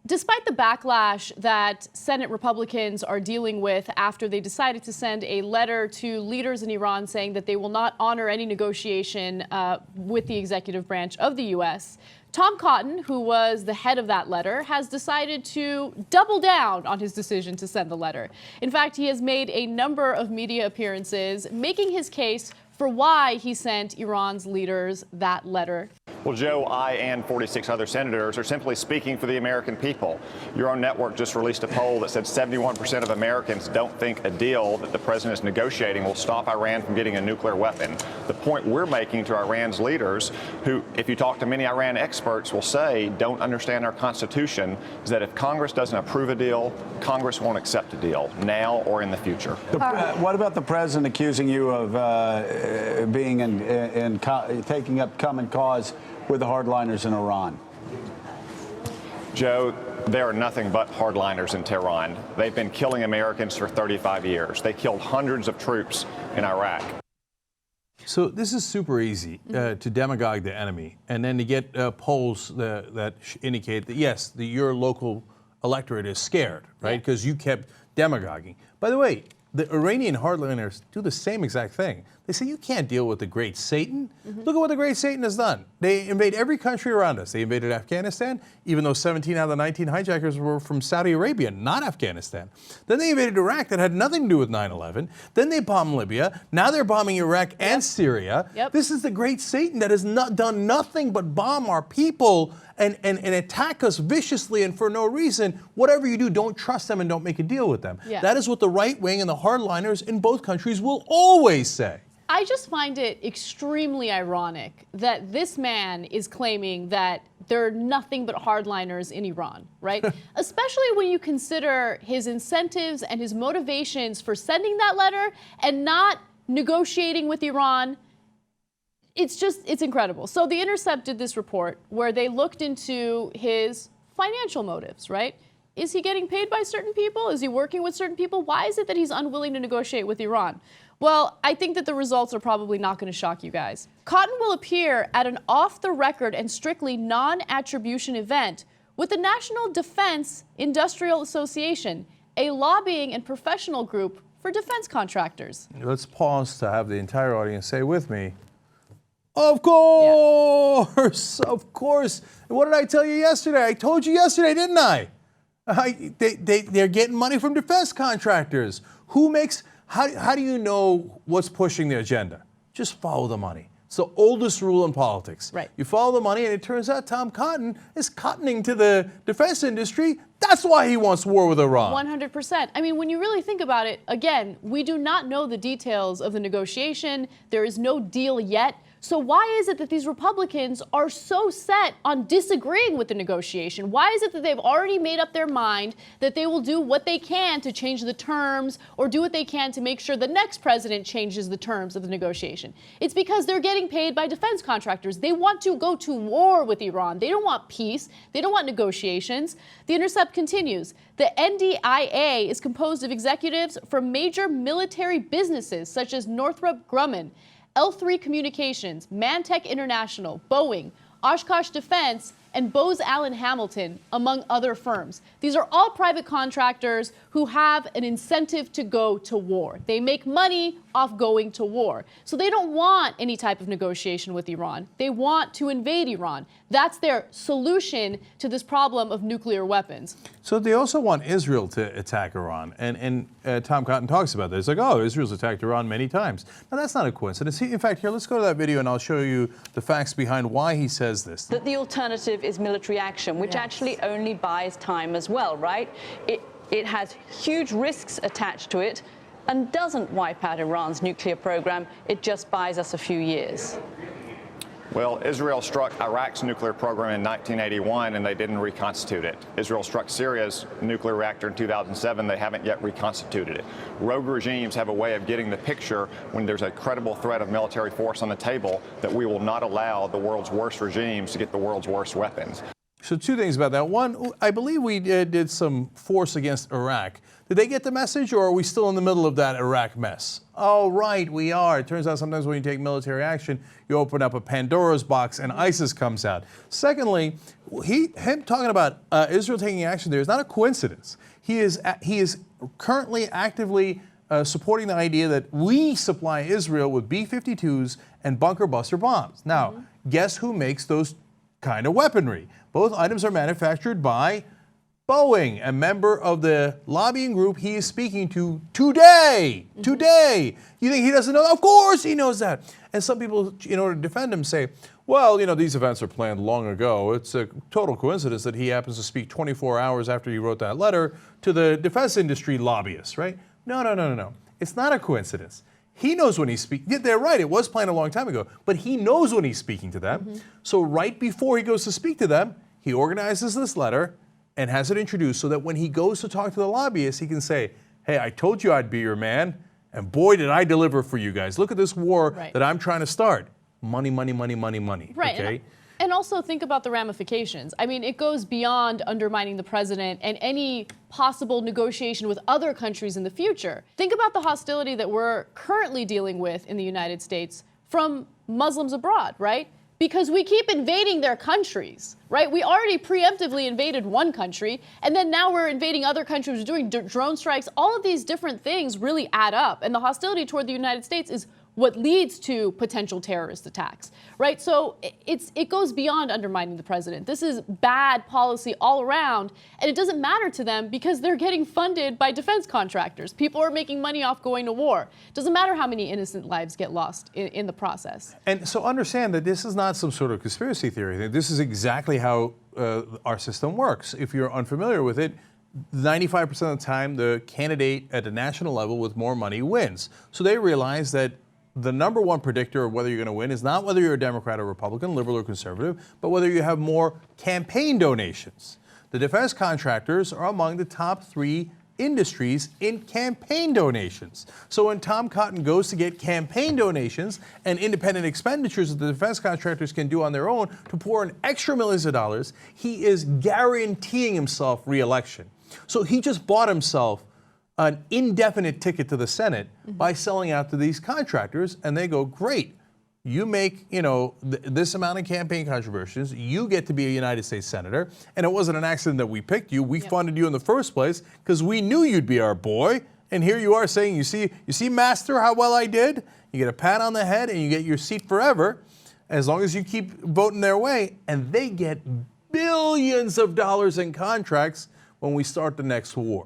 Despite the backlash that Senate Republicans are dealing with after they decided to send a letter to leaders in Iran saying that they will not honor any negotiation with the executive branch of the U.S., Tom Cotton, who was the head of that letter, has decided to double down on his decision to send the letter. In fact, he has made a number of media appearances making his case for why he sent Iran's leaders that letter. Well, Joe, I and 46 other senators are simply speaking for the American people. Your own network just released a poll that said 71% of Americans don't think a deal that the president is negotiating will stop Iran from getting a nuclear weapon. The point we're making to Iran's leaders, who, if you talk to many Iran experts, will say don't understand our Constitution, is that if Congress doesn't approve a deal, Congress won't accept a deal, now or in the future. What about the president accusing you of taking up common cause with the hardliners in Iran? Joe, there are nothing but hardliners in Tehran. They've been killing Americans for 35 years. They killed hundreds of troops in Iraq. So this is super easy to demagogue the enemy, and then to get polls that indicate that, yes, your local electorate is scared, right? Because you kept demagoguing. By the way, the Iranian hardliners do the same exact thing. They say you can't deal with the great Satan. Look at what the great Satan has done. They invade every country around us. They invaded Afghanistan, even though 17 out of the 19 hijackers were from Saudi Arabia, not Afghanistan. Then they invaded Iraq that had nothing to do with 9/11. Then they bombed Libya. Now they're bombing Iraq and Syria. This is the great Satan that has not done nothing but bomb our people and attack us viciously and for no reason. Whatever you do, don't trust them and don't make a deal with them. That is what the right wing and the hardliners in both countries will always say. I just find it extremely ironic that this man is claiming that there are nothing but hardliners in Iran, right? Especially when you consider his incentives and his motivations for sending that letter and not negotiating with Iran. It's incredible. So The Intercept did this report where they looked into his financial motives, right? Is he getting paid by certain people? Is he working with certain people? Why is it that he's unwilling to negotiate with Iran? Well, I think that the results are probably not going to shock you guys. Cotton will appear at an off-the-record and strictly non-attribution event with the National Defense Industrial Association, a lobbying and professional group for defense contractors. Let's pause to have the entire audience say with me, of course, of course. What did I tell you yesterday? I told you yesterday, didn't I? They're getting money from defense contractors. Who makes... How do you know what's pushing the agenda? Just follow the money. It's the oldest rule in politics. Right. You follow the money, and it turns out Tom Cotton is cottoning to the defense industry. That's why he wants war with Iran. 100%. I mean, when you really think about it, again, we do not know the details of the negotiation. There is no deal yet. So why is it that these Republicans are so set on disagreeing with the negotiation? Why is it that they've already made up their mind that they will do what they can to change the terms or do what they can to make sure the next president changes the terms of the negotiation? It's because they're getting paid by defense contractors. They want to go to war with Iran. They don't want peace. They don't want negotiations. The Intercept continues. The NDIA is composed of executives from major military businesses such as Northrop Grumman, L3 Communications, Mantech International, Boeing, Oshkosh Defense, and Bose Allen Hamilton, among other firms. These are all private contractors who have an incentive to go to war. They make money off going to war. So they don't want any type of negotiation with Iran. They want to invade Iran. That's their solution to this problem of nuclear weapons. So they also want Israel to attack Iran. And Tom Cotton talks about this. It's like, oh, Israel's attacked Iran many times. Now, that's not a coincidence. In fact, here, let's go to that video and I'll show you the facts behind why he says this. That the alternative is military action, which actually only buys time as well, right? It has huge risks attached to it and doesn't wipe out Iran's nuclear program. It just buys us a few years. Well, Israel struck Iraq's nuclear program in 1981, and they didn't reconstitute it. Israel struck Syria's nuclear reactor in 2007. They haven't yet reconstituted it. Rogue regimes have a way of getting the picture when there's a credible threat of military force on the table that we will not allow the world's worst regimes to get the world's worst weapons. So two things about that. One, I believe we did some force against Iraq. Did they get the message, or are we still in the middle of that Iraq mess? Oh, right, we are. It turns out sometimes when you take military action, you open up a Pandora's box and ISIS comes out. Secondly, him talking about Israel taking action there is not a coincidence. He is currently actively supporting the idea that we supply Israel with B-52s and bunker buster bombs. Now, guess who makes those kind of weaponry? Both items are manufactured by Boeing, a member of the lobbying group he is speaking to today. Today. You think he doesn't know? Of course he knows that. And some people, in order to defend him, say, well, these events are planned long ago. It's a total coincidence that he happens to speak 24 hours after he wrote that letter to the defense industry lobbyists, right? No. It's not a coincidence. He knows when he's speaking. Yeah, they're right. It was planned a long time ago. But he knows when he's speaking to them. So right before he goes to speak to them, he organizes this letter and has it introduced so that when he goes to talk to the lobbyists, he can say, hey, I told you I'd be your man, and boy, did I deliver for you guys. Look at this war that I'm trying to start. Money. Right. Okay? And also think about the ramifications. I mean, it goes beyond undermining the president and any possible negotiation with other countries in the future. Think about the hostility that we're currently dealing with in the United States from Muslims abroad, right? Because we keep invading their countries, right? We already preemptively invaded one country, and then now we're invading other countries, we're doing drone strikes. All of these different things really add up, and the hostility toward the United States is what leads to potential terrorist attacks, right? So it goes beyond undermining the president. This is bad policy all around, and it doesn't matter to them because they're getting funded by defense contractors. People are making money off going to war. It doesn't matter how many innocent lives get lost in the process. And so understand that this is not some sort of conspiracy theory. This is exactly how our system works. If you're unfamiliar with it, 95% of the time, the candidate at the national level with more money wins. So they realize that the number one predictor of whether you're going to win is not whether you're a Democrat or Republican, liberal or conservative, but whether you have more campaign donations. The defense contractors are among the top 3 industries in campaign donations. So when Tom Cotton goes to get campaign donations and independent expenditures that the defense contractors can do on their own to pour in extra millions of dollars, he is guaranteeing himself re-election. So he just bought himself an indefinite ticket to the Senate by selling out to these contractors, and they go, great, you make, this amount of campaign contributions, you get to be a United States Senator, and it wasn't an accident that we picked you, we funded you in the first place because we knew you'd be our boy, and here you are saying, you see, Master, how well I did? You get a pat on the head and you get your seat forever, as long as you keep voting their way, and they get billions of dollars in contracts when we start the next war.